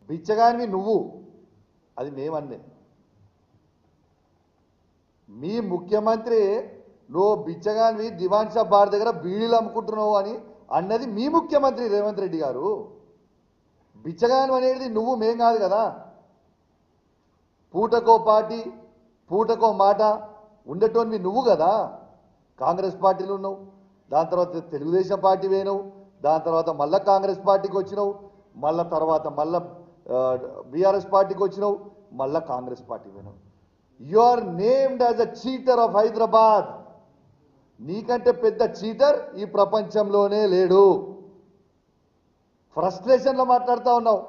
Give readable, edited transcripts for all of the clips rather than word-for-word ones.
బిచ్చగానివి నువ్వు, అది మేమన్నే. మీ ముఖ్యమంత్రి నువ్వు బిచ్చగానివి దివాన్ షా బార్ దగ్గర బీడీలు అమ్ముకుంటున్నావు అని అన్నది మీ ముఖ్యమంత్రి రేవంత్ రెడ్డి గారు. బిచ్చగాని అనేది నువ్వు, మేం కాదు కదా. పూటకో పార్టీ పూటకో మాట ఉండేటోనివి నువ్వు కదా. కాంగ్రెస్ పార్టీలో ఉన్నావు, దాని తర్వాత తెలుగుదేశం పార్టీ పోయినావు, దాని తర్వాత మళ్ళా కాంగ్రెస్ పార్టీకి వచ్చినావు, మళ్ళా తర్వాత మళ్ళా బీఆర్ఎస్ పార్టీకి వచ్చినావు, మళ్ళా కాంగ్రెస్ పార్టీ పోయినావు. You are named as a cheater of Hyderabad. నీకంటే పెద్ద చీటర్ ఈ ప్రపంచంలోనే లేడు. ఫ్రస్ట్రేషన్లో మాట్లాడుతూ ఉన్నావు.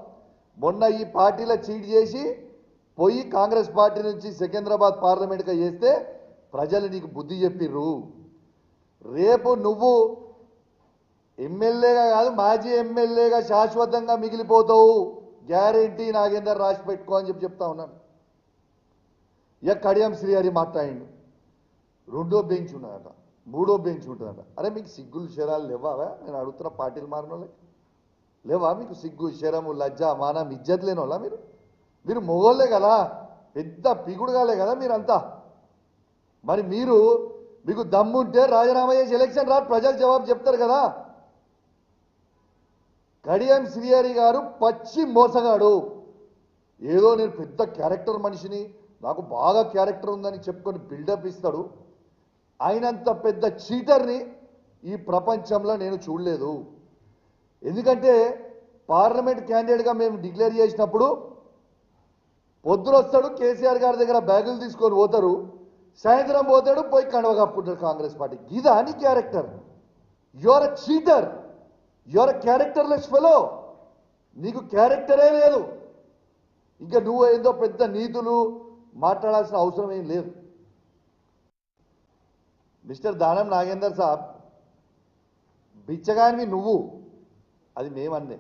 మొన్న ఈ పార్టీలో చీట్ చేసి పోయి కాంగ్రెస్ పార్టీ నుంచి సికింద్రాబాద్ పార్లమెంట్గా చేస్తే ప్రజలు నీకు బుద్ధి చెప్పిర్రు. రేపు నువ్వు ఎమ్మెల్యేగా కాదు, మాజీ ఎమ్మెల్యేగా శాశ్వతంగా మిగిలిపోతావు. గ్యారెంటీ నాగేందర్ రాసి పెట్టుకో అని చెప్తా ఉన్నాను. ఇక కడియం శ్రీహరి మాట్లాడిండు. రెండో బెంచ్ ఉన్నదట, మూడో బెంచ్ ఉంటుందట. అరే మీకు సిగ్గులు శరాలు లేవా? నేను అడుగుతున్న పార్టీలు మారిన వాళ్ళకి లేవా? మీకు సిగ్గు శరము లజ్జ మానం ఇజ్జత్ లేని వాళ్ళ మీరు మొగోళ్ళే కదా, పెద్ద పిగుడుగాలే కదా మీరంతా. మరి మీకు దమ్ముంటే రాజీనామా చేసి ఎలక్షన్ రా, ప్రజలు జవాబు చెప్తారు కదా. కడియం శ్రీహరి గారు పచ్చి మోసగాడు. ఏదో నేను పెద్ద క్యారెక్టర్ మనిషిని, నాకు బాగా క్యారెక్టర్ ఉందని చెప్పుకొని బిల్డప్ ఇస్తాడు. ఆయనంత పెద్ద చీటర్ని ఈ ప్రపంచంలో నేను చూడలేదు. ఎందుకంటే పార్లమెంట్ క్యాండిడేట్గా మేము డిక్లేర్ చేసినప్పుడు పొద్దున వస్తాడు, కేసీఆర్ గారి దగ్గర బ్యాగులు తీసుకొని పోతారు, సాయంత్రం పోతాడు, పోయి కండవ కప్పుకుంటాడు కాంగ్రెస్ పార్టీ. ఇదా నీ character? You are a cheater, you are a characterless fellow. నీకు క్యారెక్టరే లేదు. ఇంకా నువ్వు ఏదో పెద్ద నీతులు మాట్లాడాల్సిన అవసరం ఏం లేదు. మిస్టర్ దానం నాగేందర్ సాబ్, బిచ్చగానివి నువ్వు, అది మేమన్నే.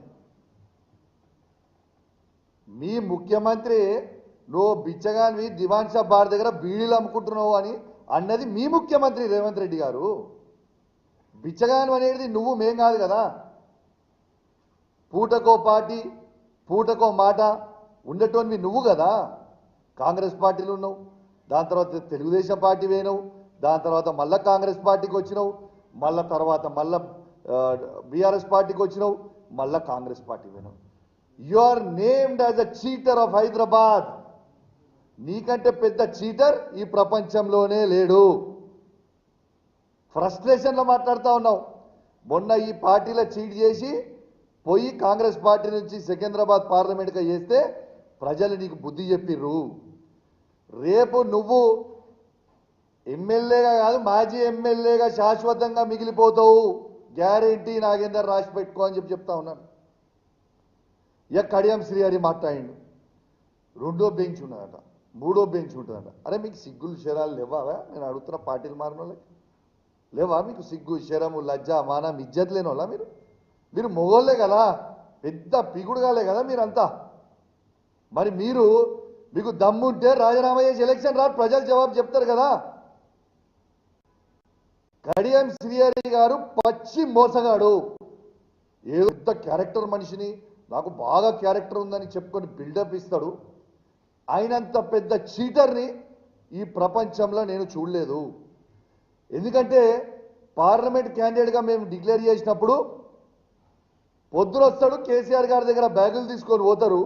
మీ ముఖ్యమంత్రి నువ్వు బిచ్చగానివి దివాన్ షా బార్ దగ్గర బీడీలు అమ్ముకుంటున్నావు అని అన్నది మీ ముఖ్యమంత్రి రేవంత్ రెడ్డి గారు. బిచ్చగాని అనేది నువ్వు, మేం కాదు కదా. పూటకో పార్టీ పూటకో మాట ఉండేటోనివి నువ్వు కదా. కాంగ్రెస్ పార్టీలో ఉన్నావు, దాని తర్వాత తెలుగుదేశం పార్టీ పోయినావు, దాని తర్వాత మళ్ళా కాంగ్రెస్ పార్టీకి వచ్చినావు, మళ్ళా తర్వాత మళ్ళా బీఆర్ఎస్ పార్టీకి వచ్చినావు, మళ్ళా కాంగ్రెస్ పార్టీ పోయినావు. You are named as a cheater of Hyderabad. నీకంటే పెద్ద చీటర్ ఈ ప్రపంచంలోనే లేడు. ఫ్రస్ట్రేషన్లో మాట్లాడుతూ ఉన్నావు. మొన్న ఈ పార్టీలో చీట్ చేసి పోయి కాంగ్రెస్ పార్టీ నుంచి సికింద్రాబాద్ పార్లమెంట్గా చేస్తే ప్రజలు నీకు బుద్ధి చెప్పిర్రు. రేపు నువ్వు ఎమ్మెల్యేగా కాదు, మాజీ ఎమ్మెల్యేగా శాశ్వతంగా మిగిలిపోతావు. గ్యారెంటీ నాగేందర్ రాసి పెట్టుకో అని చెప్తా ఉన్నాను. ఇక కడియం శ్రీహరి మాట్లాడిండు. రెండో బెంచ్ ఉన్నదట, మూడో బెంచ్ ఉంటుందట. అరే మీకు సిగ్గులు శరాలు లేవా? నేను అడుగుతున్న పార్టీలు మారిన వాళ్ళకి లేవా? మీకు సిగ్గు శరము లజ్జ మానం ఇజ్జత్ లేని వాళ్ళ మీరు మొగోళ్ళే కదా, పెద్ద పిగుడుగాలే కదా మీరంతా. మరి మీకు దమ్ముంటే రాజీనామా చేసి ఎలక్షన్ రా, ప్రజలు జవాబు చెప్తారు కదా. కడియం శ్రీహరి గారు పచ్చి మోసగాడు. ఏదో పెద్ద క్యారెక్టర్ మనిషిని, నాకు బాగా క్యారెక్టర్ ఉందని చెప్పుకొని బిల్డప్ ఇస్తాడు. ఆయనంత పెద్ద చీటర్ని ఈ ప్రపంచంలో నేను చూడలేదు. ఎందుకంటే పార్లమెంట్ క్యాండిడేట్గా మేము డిక్లేర్ చేసినప్పుడు పొద్దున వస్తాడు, కేసీఆర్ గారి దగ్గర బ్యాగులు తీసుకొని పోతారు,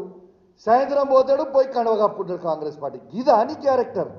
సాయంత్రం పోతాడు, పోయి కండవ కప్పుకుంటాడు కాంగ్రెస్ పార్టీ. ఇదా నీ క్యారెక్టర్?